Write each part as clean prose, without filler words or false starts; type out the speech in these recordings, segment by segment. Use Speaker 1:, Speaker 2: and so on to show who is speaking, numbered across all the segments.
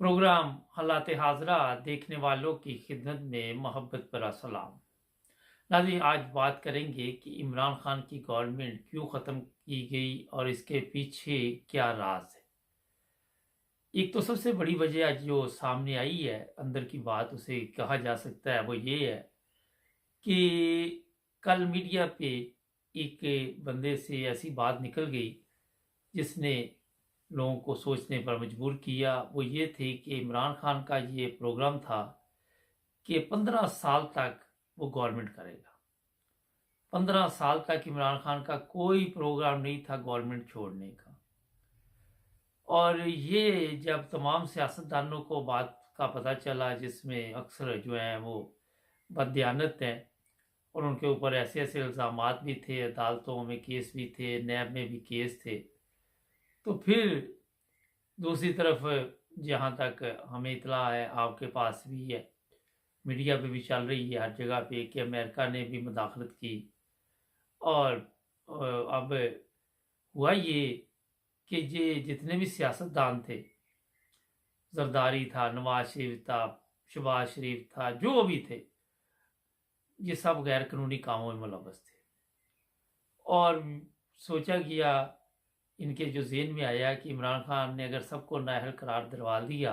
Speaker 1: Programme हालात हाज़रा देखने वालों की खिदमत में मोहब्बत भरा सलाम। नाज़रीन, आज बात करेंगे कि इमरान खान की गवर्नमेंट क्यों ख़त्म की गई और इसके पीछे क्या राज है। एक तो सबसे बड़ी वजह आज जो सामने आई है, अंदर की बात उसे कहा जा सकता है, वो ये है कि कल मीडिया पे एक बंदे से ऐसी बात निकल गई जिसने लोगों को सोचने पर मजबूर किया। वो ये थे कि इमरान खान का ये प्रोग्राम था कि 15 साल तक वो गवर्नमेंट करेगा। 15 साल तक इमरान खान का कोई प्रोग्राम नहीं था गवर्नमेंट छोड़ने का। और ये जब तमाम सियासतदानों को बात का पता चला, जिसमें अक्सर जो हैं वो बददियानत हैं और उनके ऊपर ऐसे-ऐसे इल्ज़ामात भी थे, अदालतों में केस भी थे, नैब में भी केस थे। तो फिर दूसरी तरफ जहाँ तक हमें इत्तला है, आपके पास भी है, मीडिया पे भी चल रही है हर जगह पे, कि अमेरिका ने भी मुदाखलत की। और अब हुआ ये कि ये जितने भी सियासतदान थे, जरदारी था, नवाज शरीफ था, शहबाज शरीफ था, जो भी थे, ये सब गैर कानूनी कामों में मुलव्वस थे। और सोचा गया, इनके जो ज़हन में आया कि इमरान खान ने अगर सबको नाअहल करार दिलवा दिया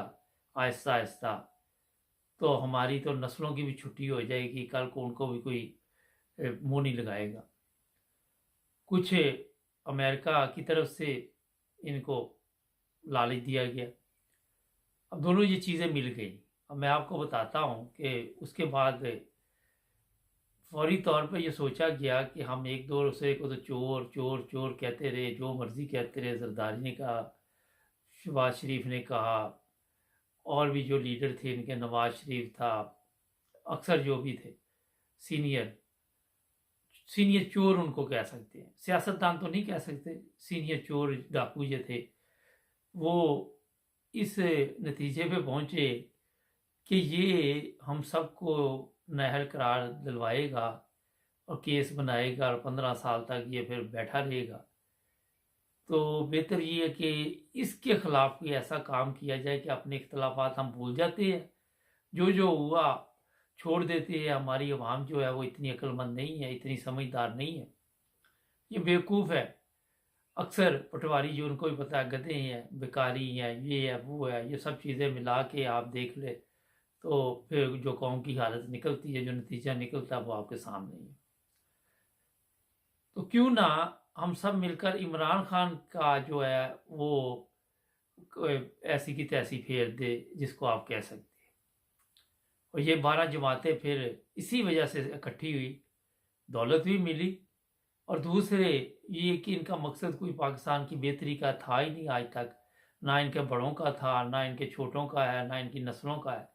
Speaker 1: आहिस्ता आहिस्ता, तो हमारी तो नस्लों की भी छुट्टी हो जाएगी, कल को उनको भी कोई मुंह नहीं लगाएगा। कुछ अमेरिका की तरफ से इनको लालच दिया गया। अब दोनों ये चीज़ें मिल गई। अब मैं आपको बताता हूँ कि उसके बाद फौरी तौर पे ये सोचा गया कि हम एक दूसरे को तो चोर चोर चोर कहते रहे, जो मर्जी कहते रहे। जरदारी ने कहा, शहबाज शरीफ ने कहा, और भी जो लीडर थे इनके, नवाज शरीफ था, अक्सर जो भी थे सीनियर सीनियर चोर उनको कह सकते हैं, सियासतदान तो नहीं कह सकते, सीनियर चोर डाकू जो थे, वो इस नतीजे पे पहुंचे कि ये हम सबको नाअहल करार दिलवाएगा और केस बनाएगा और 15 साल तक ये फिर बैठा रहेगा। तो बेहतर ये है कि इसके खिलाफ कोई ऐसा काम किया जाए कि अपने इख्तलाफात हम भूल जाते हैं, जो जो हुआ छोड़ देते हैं। हमारी अवाम जो है वो इतनी अक्लमंद नहीं है, इतनी समझदार नहीं है, ये बेवकूफ़ है। अक्सर पटवारी जो, उनको भी पता है, गधे हैं, बेकारी हैं, ये है वो है, ये सब चीज़ें मिला के आप देख ले तो फिर जो कौम की हालत निकलती है, जो नतीजा निकलता है, वो आपके सामने ही है। तो क्यों ना हम सब मिलकर इमरान खान का जो है वो ऐसी की तैसी फेर दे, जिसको आप कह सकते हैं। और ये 12 जमातें फिर इसी वजह से इकट्ठी हुई, दौलत भी मिली, और दूसरे ये कि इनका मकसद कोई पाकिस्तान की बेहतरी का था ही नहीं आज तक। ना इनके बड़ों का था, ना इनके छोटों का है, ना इनकी नस्लों का है।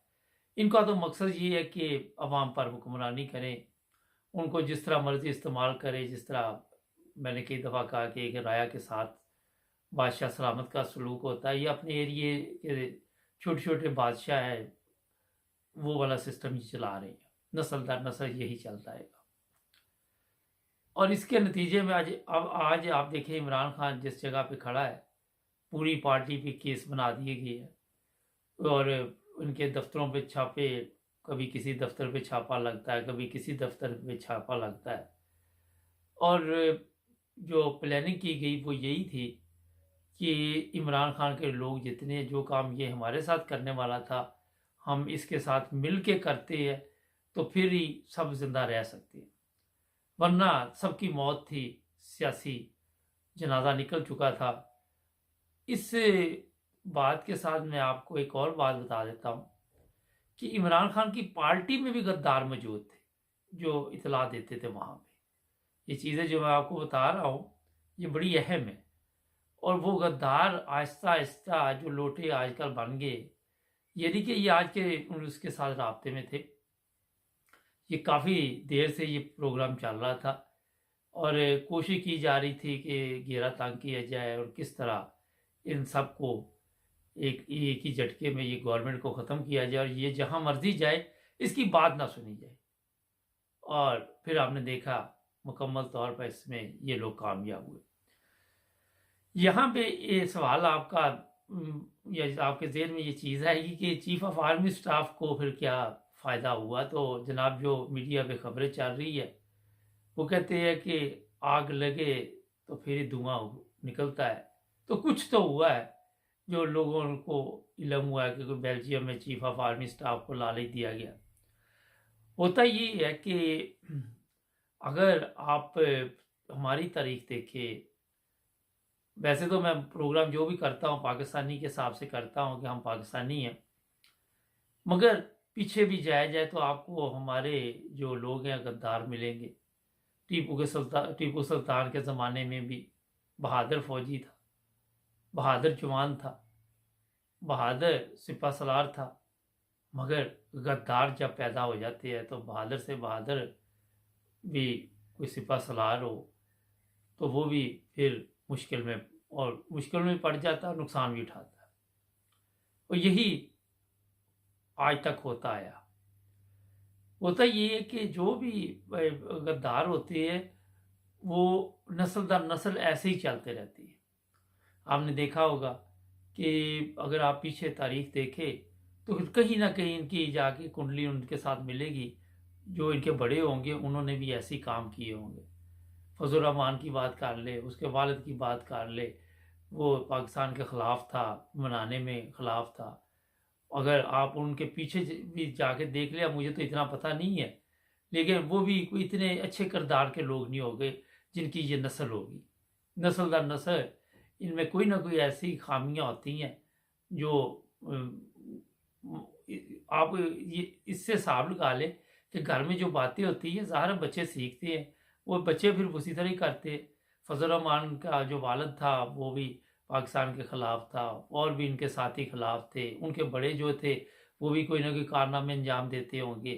Speaker 1: इनका तो मकसद ये है कि अवाम पर हुक्मरानी करें, उनको जिस तरह मर्जी इस्तेमाल करें। जिस तरह मैंने कई दफ़ा कहा कि एक राया के साथ बादशाह सलामत का सलूक होता है, ये अपने एरिए के छोटे छोटे बादशाह हैं, वो वाला सिस्टम ही चला रहे हैं, नस्ल दर नस्ल यही चलता है। और इसके नतीजे में आज आप देखें, इमरान खान जिस जगह पे खड़ा है, पूरी पार्टी पे केस बना दिए गए हैं। और उनके दफ्तरों पे छापे, कभी किसी दफ्तर पे छापा लगता है, कभी किसी दफ्तर पे छापा लगता है। और जो प्लानिंग की गई वो यही थी कि इमरान खान के लोग जितने, जो काम ये हमारे साथ करने वाला था, हम इसके साथ मिल के करते हैं तो फिर ही सब जिंदा रह सकते हैं, वरना सबकी मौत थी, सियासी जनाजा निकल चुका था। इस बात के साथ मैं आपको एक और बात बता देता हूँ कि इमरान खान की पार्टी में भी गद्दार मौजूद थे, जो इतला देते थे वहाँ पे। ये चीज़ें जो मैं आपको बता रहा हूँ, ये बड़ी अहम है। और वो गद्दार आहिस्ता आहिस्ता जो लोटे आजकल बन गए, ये नहीं कि ये आज के उसके साथ राब्ते में थे, ये काफ़ी देर से ये प्रोग्राम चल रहा था और कोशिश की जा रही थी कि घेरा तंग किया जाए और किस तरह इन सब को एक ही झटके में ये गवर्नमेंट को ख़त्म किया जाए और ये जहां मर्जी जाए, इसकी बात ना सुनी जाए। और फिर आपने देखा मुकम्मल तौर पर इसमें ये लोग कामयाब हुए। यहाँ पे ये सवाल आपका या आपके ज़हन में ये चीज़ आएगी कि चीफ ऑफ आर्मी स्टाफ को फिर क्या फ़ायदा हुआ। तो जनाब जो मीडिया पे खबरें चल रही है वो कहते हैं कि आग लगे तो फिर धुआं निकलता है। तो कुछ तो हुआ है जो लोगों को इल्म हुआ है कि कोई बेल्जियम में चीफ ऑफ आर्मी स्टाफ को लालच दिया गया। होता ये है कि अगर आप हमारी तारीख देखें, वैसे तो मैं प्रोग्राम जो भी करता हूँ पाकिस्तानी के हिसाब से करता हूँ कि हम पाकिस्तानी हैं, मगर पीछे भी जाया जाए तो आपको हमारे जो लोग हैं गद्दार मिलेंगे। टीपू सुल्तान के ज़माने में भी बहादुर फौजी था, बहादुर जवान था, बहादुर सिपह सलार था, मगर गद्दार जब पैदा हो जाते हैं तो बहादुर से बहादुर भी कोई सिपह सलार हो तो वो भी फिर मुश्किल में पड़ जाता है और नुकसान भी उठाता है। और यही आज तक होता आया। होता ये है कि जो भी गद्दार होते हैं वो नस्ल दर नस्ल ऐसे ही चलते रहती है। आपने देखा होगा कि अगर आप पीछे तारीख देखें तो कहीं ना कहीं इनकी जाके कुंडली उनके साथ मिलेगी, जो इनके बड़े होंगे उन्होंने भी ऐसे ही काम किए होंगे। फजल रहमान की बात कर ले, उसके वालिद की बात कर ले, वो पाकिस्तान के ख़िलाफ़ था, मनाने में ख़िलाफ़ था। अगर आप उनके पीछे भी जाके देख लिया, मुझे तो इतना पता नहीं है, लेकिन वो भी कोई इतने अच्छे किरदार के लोग नहीं हो गए जिनकी ये नस्ल होगी। नस्ल दर नस्ल इनमें कोई ना कोई ऐसी खामियां होती हैं जो आप ये इससे हिसाब लगा ले कि घर में जो बातें होती हैं ज़ाहिर बच्चे सीखते हैं, वो बच्चे फिर उसी तरह ही करते। फजल रहमान का जो वालिद था वो भी पाकिस्तान के ख़िलाफ़ था और भी इनके साथी ख़िलाफ़ थे। उनके बड़े जो थे वो भी कोई ना कोई कारनामे अंजाम देते होंगे,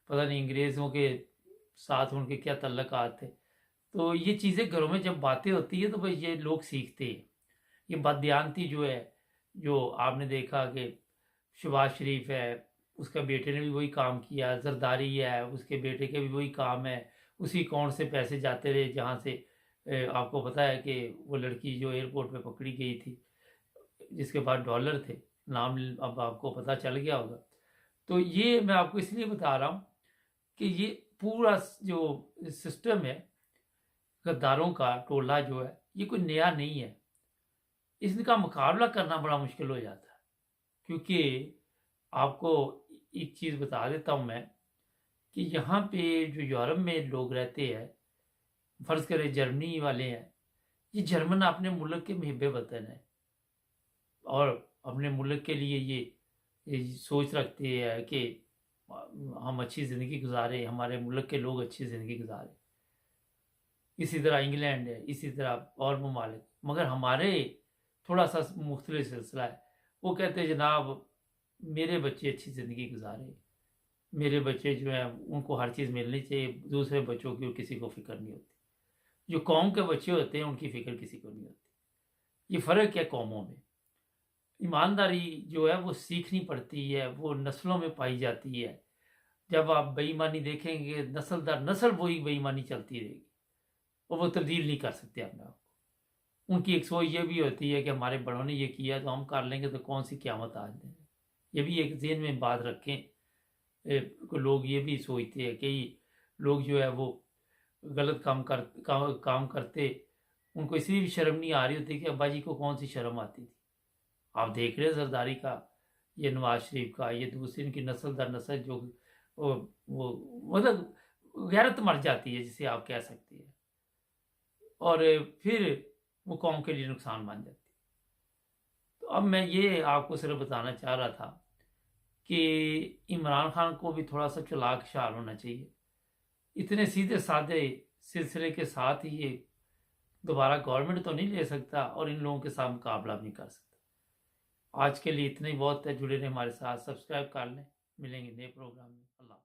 Speaker 1: पता नहीं अंग्रेज़ों के साथ उनके क्या तल्लुकात थे। तो ये चीज़ें घरों में जब बातें होती है तो भाई ये लोग सीखते हैं। ये बददियानती जो है, जो आपने देखा कि शहबाज शरीफ है, उसका बेटे ने भी वही काम किया, जरदारी है, उसके बेटे के भी वही काम है, उसी अकाउंट से पैसे जाते रहे जहाँ से आपको पता है कि वो लड़की जो एयरपोर्ट पे पकड़ी गई थी, जिसके पास डॉलर थे, नाम अब आपको पता चल गया होगा। तो ये मैं आपको इसलिए बता रहा हूँ कि ये पूरा जो सिस्टम है गद्दारों का टोला जो है, ये कोई नया नहीं है। इसका मुकाबला करना बड़ा मुश्किल हो जाता है, क्योंकि आपको एक चीज़ बता देता हूँ मैं कि यहाँ पे जो यूरोप में लोग रहते हैं, फ़र्ज़ करें जर्मनी वाले हैं, ये जर्मन अपने मुल्क के मुहिब वतन है और अपने मुल्क के लिए ये सोच रखते हैं कि हम अच्छी ज़िंदगी गुजारें, हमारे मुल्क के लोग अच्छी ज़िंदगी गुजारें। इसी तरह इंग्लैंड है, इसी तरह और ममालिक, मगर हमारे थोड़ा सा मुख्तलिफ सिलसिला है। वो कहते हैं जनाब मेरे बच्चे अच्छी ज़िंदगी गुजारे, मेरे बच्चे जो हैं उनको हर चीज़ मिलनी चाहिए, दूसरे बच्चों की किसी को फ़िक्र नहीं होती। जो कौम के बच्चे होते हैं उनकी फ़िक्र किसी को नहीं होती। ये फ़र्क है कौमों में। ईमानदारी जो है वो सीखनी पड़ती है, वो नस्लों में पाई जाती है। जब आप बेईमानी देखेंगे नस्ल दर नस्ल वही बेईमानी चलती रहेगी और वो तब्दील नहीं कर सकते अपने आप को। उनकी एक सोच ये भी होती है कि हमारे बड़ों ने ये किया तो हम कर लेंगे, तो कौन सी क़यामत आज दें। ये भी एक ज़हन में बात रखें। लोग ये भी सोचते हैं, कई लोग जो है वो गलत काम करते, उनको इसलिए भी शर्म नहीं आ रही होती कि अब्बा जी को कौन सी शर्म आती थी। आप देख रहे हैं जरदारी का, ये नवाज शरीफ का, ये दूसरी इनकी नस्ल दर नस्ल जो वो मतलब गैरत मर जाती है जिसे आप कह सकते हैं, और फिर वो कौम के लिए नुकसान बन जाती है। तो अब मैं ये आपको सिर्फ बताना चाह रहा था कि इमरान खान को भी थोड़ा सा चालाक शार होना चाहिए। इतने सीधे साधे सिलसिले के साथ ही ये दोबारा गवर्नमेंट तो नहीं ले सकता और इन लोगों के साथ मुकाबला भी नहीं कर सकता। आज के लिए इतना ही बहुत है। जुड़े रहे हमारे साथ, सब्सक्राइब कर लें। मिलेंगे नए प्रोग्राम में। अल्लाह।